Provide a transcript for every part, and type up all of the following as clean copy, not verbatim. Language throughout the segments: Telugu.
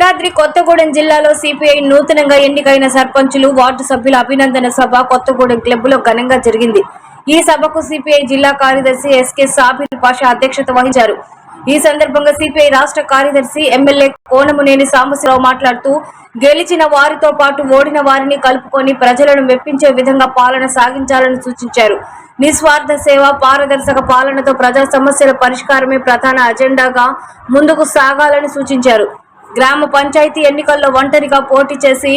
భద్రాద్రి కొత్తగూడెం జిల్లాలో సిపిఐ నూతనంగా ఎన్నికైన సర్పంచులు వార్డు సభ్యుల అభినందన సభ కొత్తగూడెం క్లబ్లో ఘనంగా జరిగింది। ఈ సభకు సిపిఐ జిల్లా కార్యదర్శి ఎస్కే సాబిర్ పాషా అధ్యక్షత వహించారు। ఈ సందర్భంగా సిపిఐ రాష్ట్ర కార్యదర్శి ఎమ్మెల్యే కోనమునేని సాంబశివరావు మాట్లాడుతూ గెలిచిన వారితో పాటు ఓడిన వారిని కలుపుకొని ప్రజలను మెప్పించే విధంగా పాలన సాగించాలని సూచించారు। నిస్వార్థ సేవ పారదర్శక పాలనతో ప్రజా సమస్యల పరిష్కారమే ప్రధాన అజెండాగా ముందుకు సాగాలని సూచించారు। గ్రామ పంచాయతీ ఎన్నికల్లో ఒంటరిగా పోటీ చేసి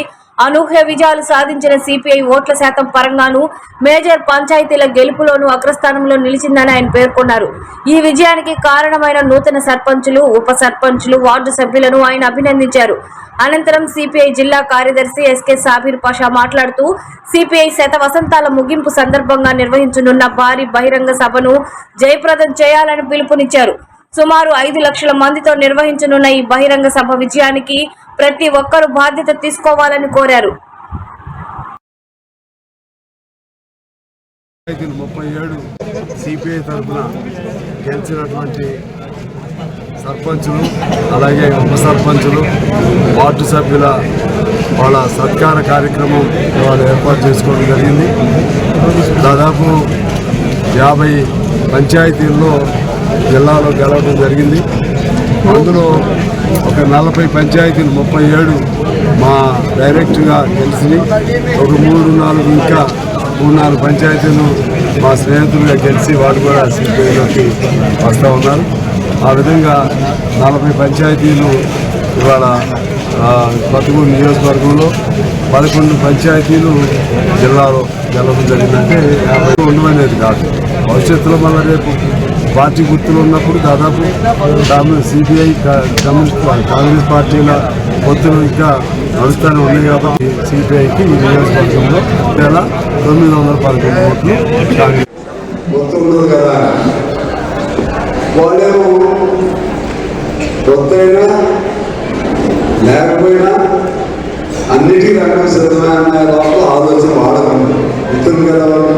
అనూహ్య విజయాలు సాధించిన సిపిఐ ఓట్ల శాతం పరంగాను మేజర్ పంచాయతీల గెలుపులోనూ అగ్రస్థానంలో నిలిచిందని ఆయన పేర్కొన్నారు। ఈ విజయానికి కారణమైన నూతన సర్పంచులు ఉప సర్పంచులు వార్డు సభ్యులను ఆయన అభినందించారు। అనంతరం సిపిఐ జిల్లా కార్యదర్శి ఎస్కే సాబిర్ పాషా మాట్లాడుతూ సిపిఐ శత వసంతాల ముగింపు సందర్భంగా నిర్వహించనున్న భారీ బహిరంగ సభను జయప్రదం చేయాలని పిలుపునిచ్చారు। సుమారు 5 లక్షల మందితో నిర్వహించనున్న ఈ బహిరంగ సభ విజయానికి ప్రతి ఒక్కరూ బాధ్యత తీసుకోవాలని కోరారు। 37 సిపిఐ తరఫున గెలిచినటువంటి సర్పంచులు అలాగే ఉప సర్పంచులు వార్డు సభ్యుల వాళ్ళ సత్కార కార్యక్రమం వాళ్ళు ఏర్పాటు చేసుకోవడం జరిగింది। దాదాపు 50 పంచాయతీల్లో జిల్లాలో గెలవడం జరిగింది। అందులో ఒక 40 పంచాయతీలు 37 మా డైరెక్ట్గా గెలిచినాయి। ఒక 3-4 ఇంకా 3-4 పంచాయతీలు మా స్నేహితులుగా గెలిచి వాళ్ళు కూడా సిపిఐలోకి వస్తూ ఉన్నారు। ఆ విధంగా 40 పంచాయతీలు ఇవాళ కొత్తగూడెం నియోజకవర్గంలో 11 పంచాయతీలు జిల్లాలో గెలవడం జరిగిందంటే 50 ఉండమనేది కాదు। భవిష్యత్తులో మళ్ళీ రేపు పార్టీ గుర్తులు ఉన్నప్పుడు దాదాపు సిపిఐ కాంగ్రెస్ పార్టీల పొత్తులు ఇంకా నడుస్తూనే ఉన్నాయి కాబట్టి సిపిఐకి ఈ నియోజకవర్గంలో 911 ఓట్లు కాంగ్రెస్ కదా। వాళ్ళేమో కొత్తైనా లేకపోయినా అన్నిటికీ రంగం సిద్ధమైన లోపల ఆలోచన వాడకండి గుర్తుంది కదా। వాళ్ళు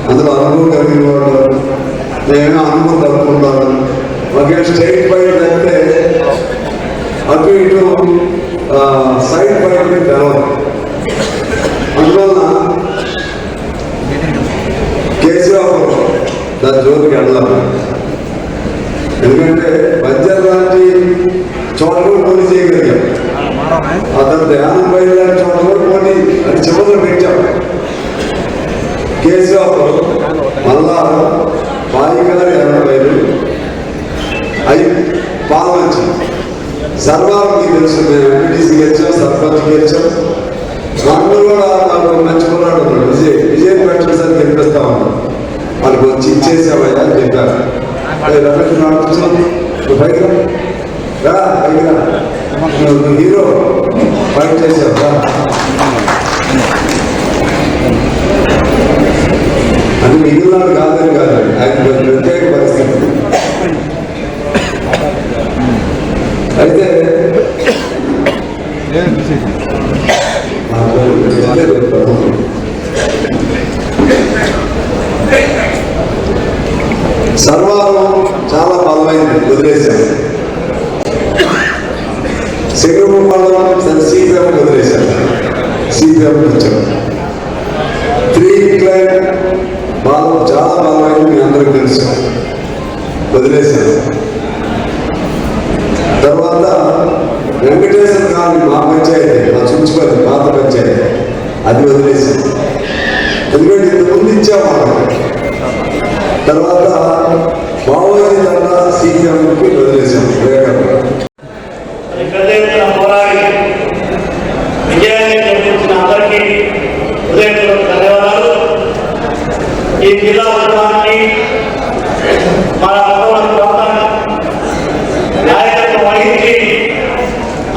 అందులో అనుభవం కలిగిన వాళ్ళు నేను అనుభవం కలుపుకుంటాను। ఒకే స్టేట్ ఫైట్ అయితే అటు ఇటు సైడ్ ఫైట్ తెలవదు। అందువల్ల కేసీఆర్ దాని జోలికి వెళ్ళాలి। ఎందుకంటే పంజాబ్ లాంటి చోట కూడా పోటీ చేయగలిగాం, అతను ధ్యానం పై లాంటి చోట కూడా పోటీ అది చివరిలో పెట్టాం। కేసీఆర్ మళ్ళా బాలికలు 80,000 అవి పాలవచ్చు సర్వానికి తెలుసు। మేము ఎంపీటీసీ గెలిచాం, సర్పంచ్ గెలిచాం। వాళ్ళు కూడా నాకు మంచి కున్నాడు ఉన్నాడు, విజయం పెట్టిన సార్ గెలిపిస్తా ఉన్నాడు। వాళ్ళకి వచ్చి ఇచ్చేసామయ్యా అని చెప్పారు। రమేష్ నాడు పైకి రా హీరో ఫైట్ చేశావు అది మిగిలినాడు కాదని కాదు, ఆయన ప్రత్యేక పరిస్థితి। అయితే సర్వారం చాలా బలమైంది, వదిలేశారు। శంకరపాలెం సిపిఎం వదిలేశారు, సిపిఎం వచ్చారు। 3 క్లైన్ బలం చాలా బలమైంది, మీ అందరికీ తెలుసు, వదిలేశారు। తర్వాత వెంకటేశ్వర కాలనీ మా పంచాయతీ, మా చుంచుపల్లి పాత పంచాయతీ, అది వదిలేశారు। ఎందుకంటే ఇంత ముందు ఇచ్చాము। తర్వాత మావోజీ ద్వారా సిపిఎంకి వదిలేశాం। విజయాన్ని నిర్మించిన అందరికీ హృదయపూర్వక ధన్యవాదాలు। ఈ జిల్లా ఉద్యమానికి మన నాయకత్వం వహించి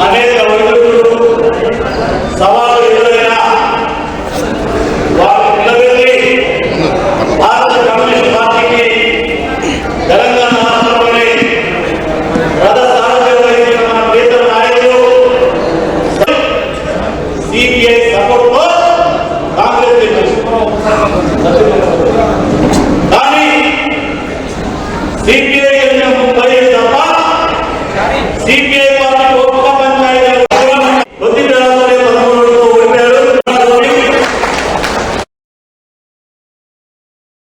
అనేక ఒడిదుడుకులు సవాళ్ళు